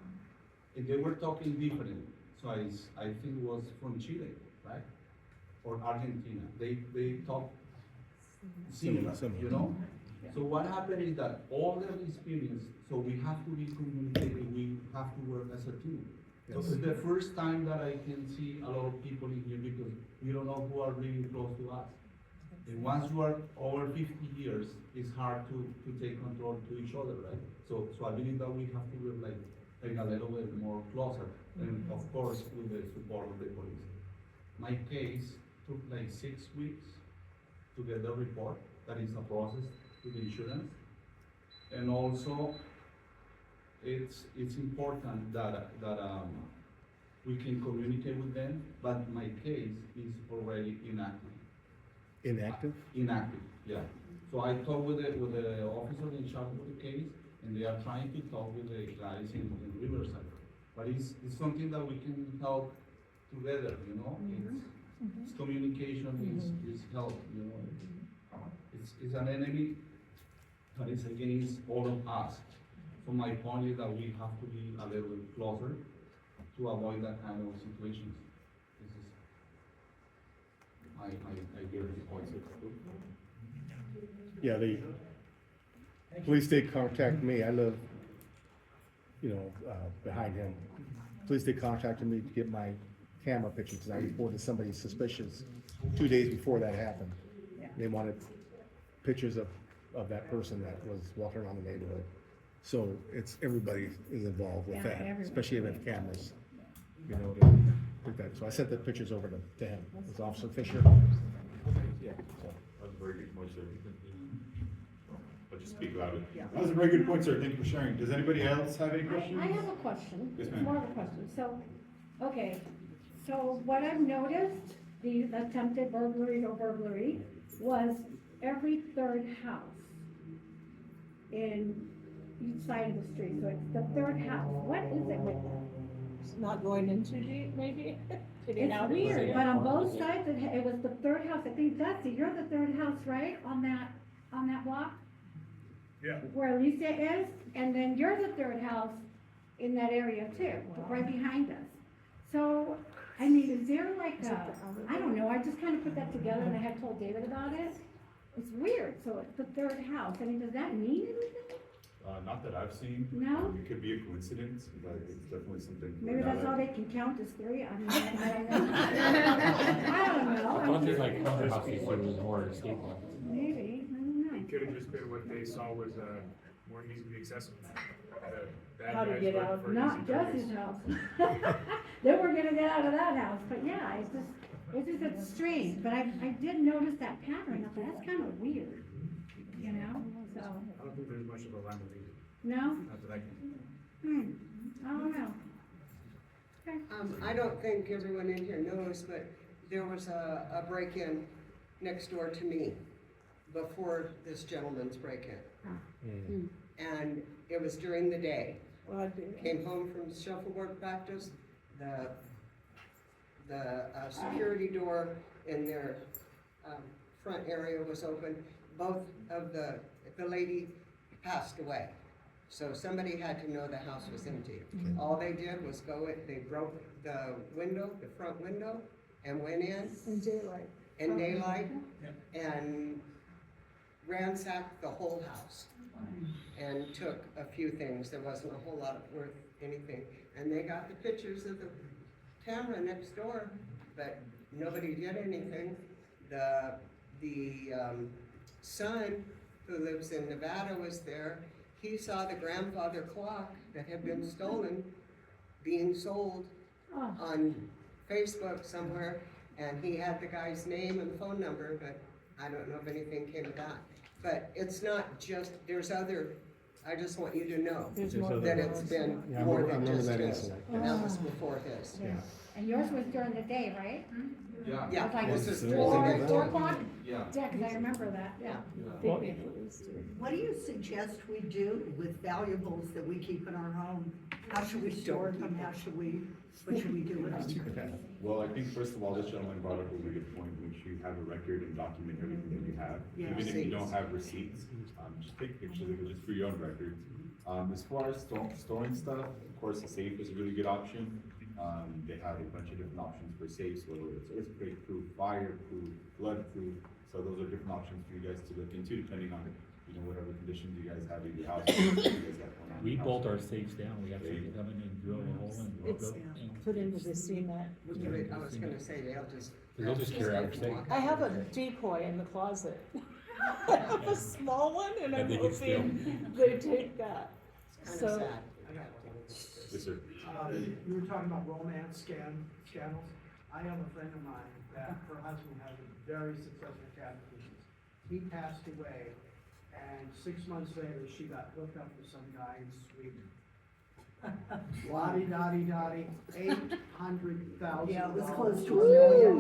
And they were talking different. so I think it was from Chile, right? Or Argentina, they talk similar, Similar. you know? So what happened is that all their experience, so we have to be communicating, we have to work as a team. So Yes. it's the first time that I can see a lot of people in here because we don't know who are really close to us. And once you are over 50 years, it's hard to take control to each other, right? So I believe that we have to be like a little bit more closer, and of course with the support of the police. My case took like 6 weeks to get the report. That is a process to the insurance. And also, it's important that we can communicate with them, but my case is already inactive. Inactive? Inactive, yeah. So I talked with the officer in charge of the case, and they are trying to talk with the guys in Riverside. But it's something that we can help together, you know? It's communication, is help, you know? It's an enemy, but it's against all of us. So my point is that we have to be a little bit closer to avoid that kind of situations. This is I get the point. Yeah, the police did contact me. I live, behind him. Police did contact me to get my camera picture because I reported somebody suspicious 2 days before that happened. They wanted pictures of that person that was walking around the neighborhood. So everybody is involved with that, especially with cameras, to do that. So I sent the pictures over to him. It was Officer Fisher. Yeah, so. That was a very good point, sir. I'll just speak louder. That was a very good point, sir. Thank you for sharing. Does anybody else have any questions? I have a question. Yes, It's ma'am. more of a question. So, okay, so what I've noticed, the attempted burglary or burglary was every third house in each side of the street. So it's the third house. What is it with that? Not going into deep, maybe? Getting It's out of weird, it. but on both sides, it was the third house. I think, Dusty, you're the third house, right, on that block? Yeah. Where Alicia is, and then you're the third house in that area too, right behind us. So, I mean, is there like I don't know, I just kind of put that together and I had told David about it. It's weird, so it's the third house. I mean, does that mean anything? Not that I've seen. No? It could be a coincidence, but it's definitely something. Maybe now that's that- all they can count as three. I mean, I don't know. I don't know. I thought there's like other houses where there's more escape ones. Maybe, I don't know. It could have just been what they saw was, more easily accessible. The bad How to guys get look out. for Not easy targets. Jesse's house. They were gonna get out of that house, but yeah, it's strange, but I did notice that pattern. I thought, that's kind of weird, so, I don't think there's much of a rhyme or reason, no? not that I can. I don't know. Okay. I don't think everyone in here knows, but there was a break-in next door to me before this gentleman's break-in. And it was during the day. Came home from shuffleboard practice, the security door in their front area was open. Both of the lady passed away. So somebody had to know the house was empty. All they did was they broke the window, the front window, and went in. In daylight. And ransacked the whole house. And took a few things. There wasn't a whole lot worth anything. And they got the pictures of the camera next door, but nobody did anything. The son who lives in Nevada was there. He saw the grandfather clock that had been stolen being sold on Facebook somewhere, and he had the guy's name and phone number, but I don't know if anything came of that. But it's not just, I just want you to know that it's been more than just his, and that was before his. Yeah. And yours was during the day, right? Yeah. Yeah, It was like this is four o'clock? Yeah. Yeah, 'cause I remember that, yeah. What do you suggest we do with valuables that we keep in our home? How should we store them? What should we do with them? Well, I think first of all, this gentleman brought up a really good point, which you have a record and document everything that you have. Yeah. Even if you don't have receipts, just take pictures of it just for your own record. As far as storing stuff, of course, a safe is a really good option. They have a bunch of different options for safes, whether it's earthquake-proof, fire-proof, flood-proof. So those are different options for you guys to look into, depending on, you know, whatever conditions you guys have in your house. We bolt our safes down, we have to come in and drill a hole and It's put into the cement. I was gonna say, they'll just. They'll just carry out your safe. I have a decoy in the closet. I have a small one and I'm And they get hoping they take that. Kind So, of sad. Yes, sir. You were talking about romance scandals. I have a friend of mine that her husband has a very successful cat business. He passed away, and 6 months later, she got hooked up with some guy in Sweden. Lottie, $800,000. Yeah, it was close to $1 million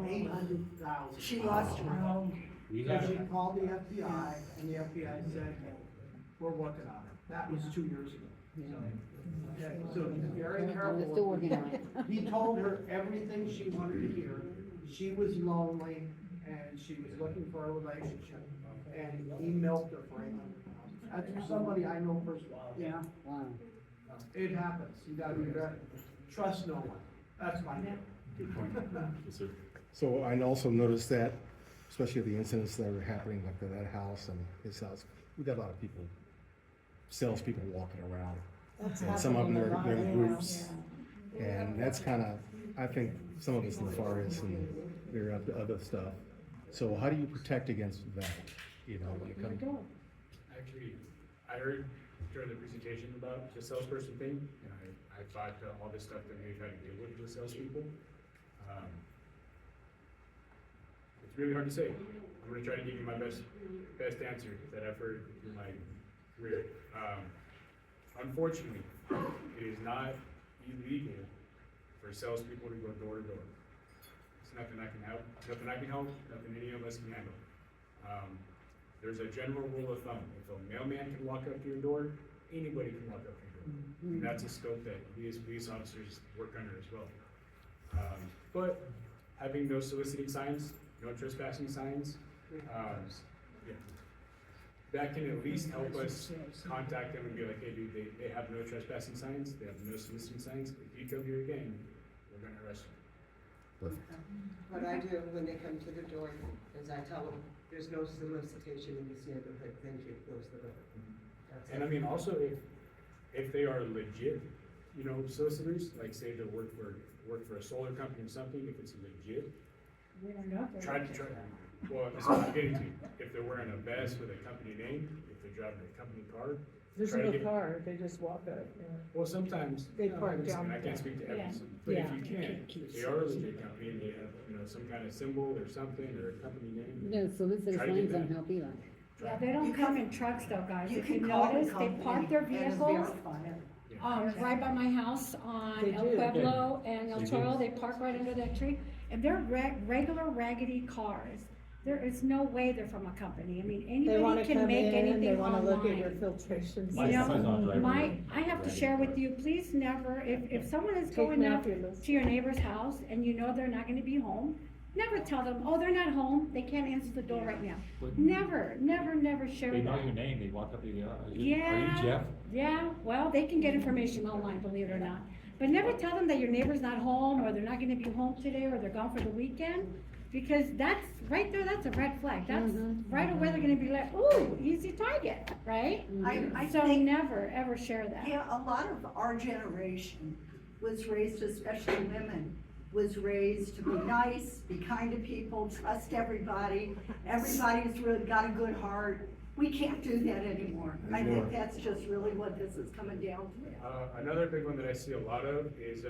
they took. 800,000. She lost her home. We So have, she called the FBI, and the FBI said, we're working on it. That was 2 years ago. Okay, so be very careful. still working on it. He told her everything she wanted to hear. She was lonely, and she was looking for a relationship, and he milked her for $800,000. That's somebody I know personally. Yeah. wow. It happens. You gotta be very, trust no one. That's my name. Good point. Yes, sir. So I also noticed that, especially the incidents that were happening like at that house and his house, we got a lot of people, salespeople walking around. And some of them, they're in groups. And that's kind of, I think, some of it's nefarious and they're up to other stuff. So how do you protect against that, you know, when it comes? Actually, I heard during the presentation about the salesperson thing, and I thought all this stuff that we've had to deal with salespeople. It's really hard to say. I'm gonna try to give you my best answer that I've heard through my career. Unfortunately, it is not illegal for salespeople to go door to door. It's nothing I can help, nothing any of us can handle. There's a general rule of thumb. If a mailman can walk up to your door, anybody can walk up to your door. And that's a scope that we as police officers work under as well. But having no soliciting signs, no trespassing signs, yeah, that can at least help us contact them and be like, hey dude, they have no trespassing signs, they have no soliciting signs. If you come here again, we're gonna arrest you. What I do when they come to the door is I tell them, there's no solicitation in this neighborhood, thank you, close the door. That's And it. I mean, also, if they are legit, you know, solicitors, like say they work for a solar company or something, if it's legit, We don't know if they're. well, that's what I'm getting to. If they're wearing a vest with a company name, if they're driving a company car, There's try to no get- car, they just walk up, yeah. well, sometimes, They no, park listen, down I can't speak to every, Yeah. but if Yeah. you can, if they are a legit company and they have, you know, some kind of symbol or something, or a company name. No, solicitor Try to get signs don't that. help either. Yeah, they don't come in trucks though, guys. You If you can call the notice, they company park their and vehicles, verify it. right by my house on They El do. Pueblo and El They do. Toro. They park right under that tree. And they're regular raggedy cars. There is no way they're from a company. I mean, They wanna anybody can come make in, anything they wanna look at your online. filtration You My know, son's on driver. I have to share with you, please never, if someone is Take going me up off your list. to your neighbor's house and you know they're not gonna be home, never tell them, oh, they're not home, they can't answer the door right now. But Never share They that. know your name, they walk up to you, are Yeah. you Jeff? Yeah, well, they can get information online, believe it or not. But never tell them that your neighbor's not home, or they're not gonna be home today, or they're gone for the weekend. Because that's, right there, that's a red flag. That's, right away, they're gonna be like, ooh, easy target, right? I So think, never, ever share that. yeah, a lot of our generation was raised, especially women, was raised to be nice, be kind to people, trust everybody. Everybody's really got a good heart. We can't do that anymore. I think that's just really what this is coming down to. Another big one that I see a lot of is,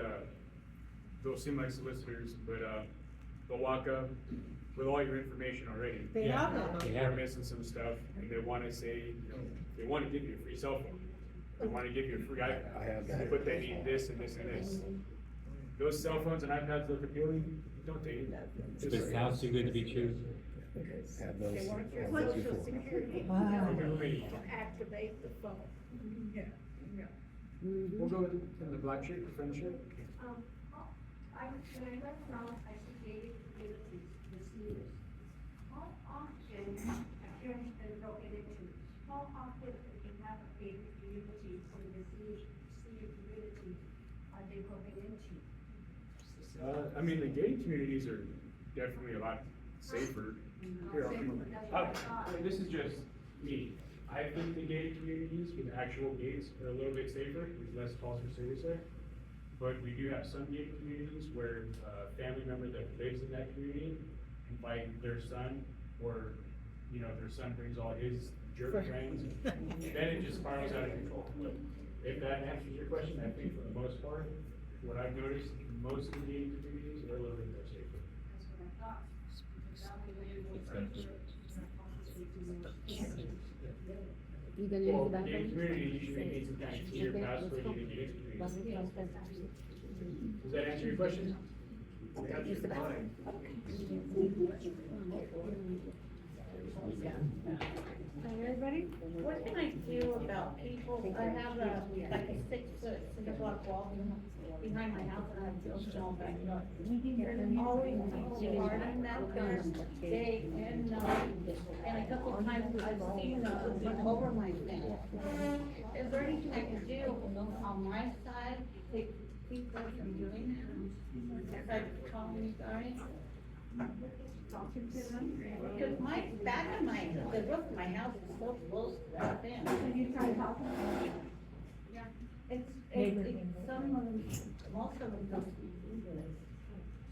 they'll seem like solicitors, but, they'll walk up with all your information already. They have that. They They're have it. missing some stuff, and they wanna say, you know, they wanna give you a free cell phone. They wanna give you a free iPad. I have that. But they need this and this and this. Those cell phones and iPads look appealing, don't take it. If it sounds too good to be true. Have those, They want your have those social before. security Wow. to activate the phone. Yeah. We'll go with the black shirt, the friend shirt. When I left from, I created communities, the seniors. How often, appearance been broken into, how often do you have a gated community in the senior community? Are they put it into? I mean, the gated communities are definitely a lot safer. Here, this is just me. I think the gated communities with actual gates are a little bit safer, there's less calls for service there. But we do have some gated communities where a family member that lives in that community invite their son, or, you know, their son brings all his jerk friends, then it just spirals out of control. But if that answers your question, I think for the most part, what I've noticed, most of the gated communities are a little bit more safer. Well, gated community usually needs some kind of clear password to the gated community. Does that answer your question? Everybody? What can I do about people, I have like a 6-foot cinder block wall behind my house, and I have a small backyard. There's always people guarding that fence, day and night, and a couple of times I've seen them over my fence. Is there anything I can do on my side to keep them from doing that? Like calling you guys? Talking to them? Because my, back of the roof of my house is so close to that fence. Can you try talking to them? Yeah, it's some of them, most of them don't do this.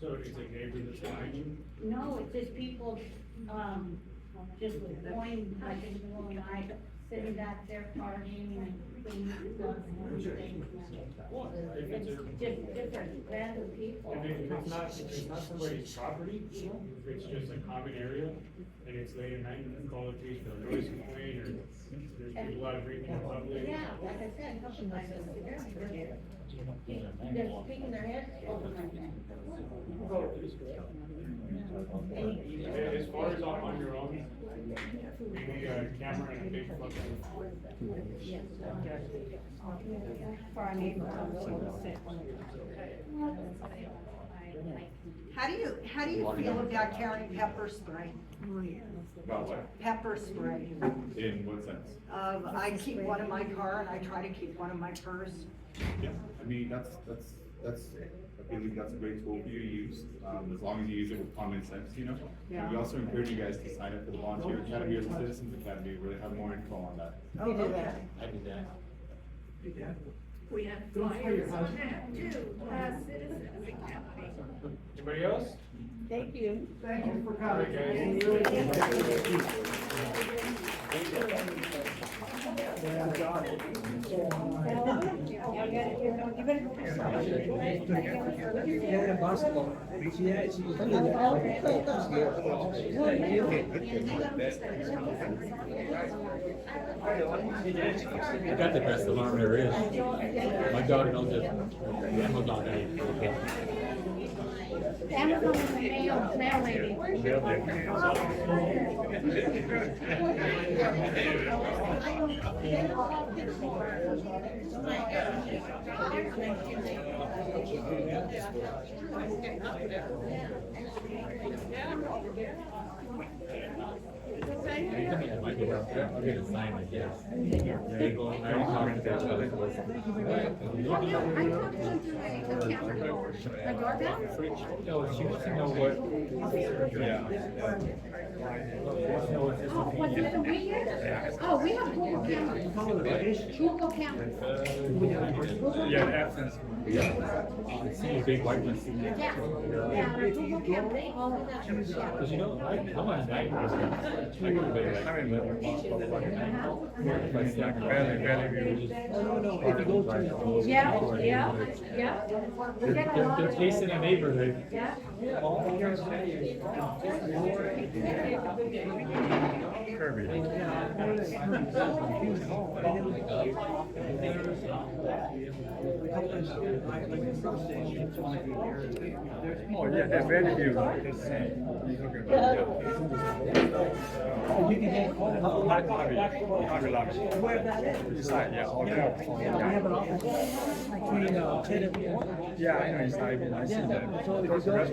So it's a neighbor that's behind you? No, it's just people, just going, like, in the middle of the night, sitting back there partying and things, and everything. It's just different random people. And if it's not somebody's property, if it's just a common area, and it's late at night, you can call the police for a noise complaint, or there's people out drinking in public. Yeah, like I said, a couple times, they're speaking their heads over my fence. As far as on your own, maybe a camera and a big fucking. For our neighbors. How do you feel about carrying pepper spray? About what? Pepper spray. In what sense? I keep one in my car and I try to keep one in my purse. Yeah, I mean, that's, I believe that's a great tool for you to use, as long as you use it with common sense, you know? Yeah. And we also encourage you guys to sign up for the Volunteer Academy or the Citizens Academy, where they have more info on that. Oh, okay. I did that. We have flyers on that too, Citizens Academy. Anybody else? Thank you. Thank you for All coming. Basketball. I got the best alarm there is. My daughter knows it. Amazon. Amazon is the mail lady. I'll get a sign, I guess. There you go. I already talked to that. The doorbell? No, she wants to know what. Yeah. Oh, what's it, the weekend? Oh, we have Google cameras. Google cameras. Yeah, absence. I see a big white one. Yeah, Google cameras. Cause you know, I'm on night. I go to bed like 11 o'clock. If I see I can barely just. If you go to. Yeah. They're chasing a neighborhood. Yeah. Kirby. Oh, yeah, they're very few. You can get Where that is? We have an office between 10 and 1. Yeah, I know, I see that. So if you go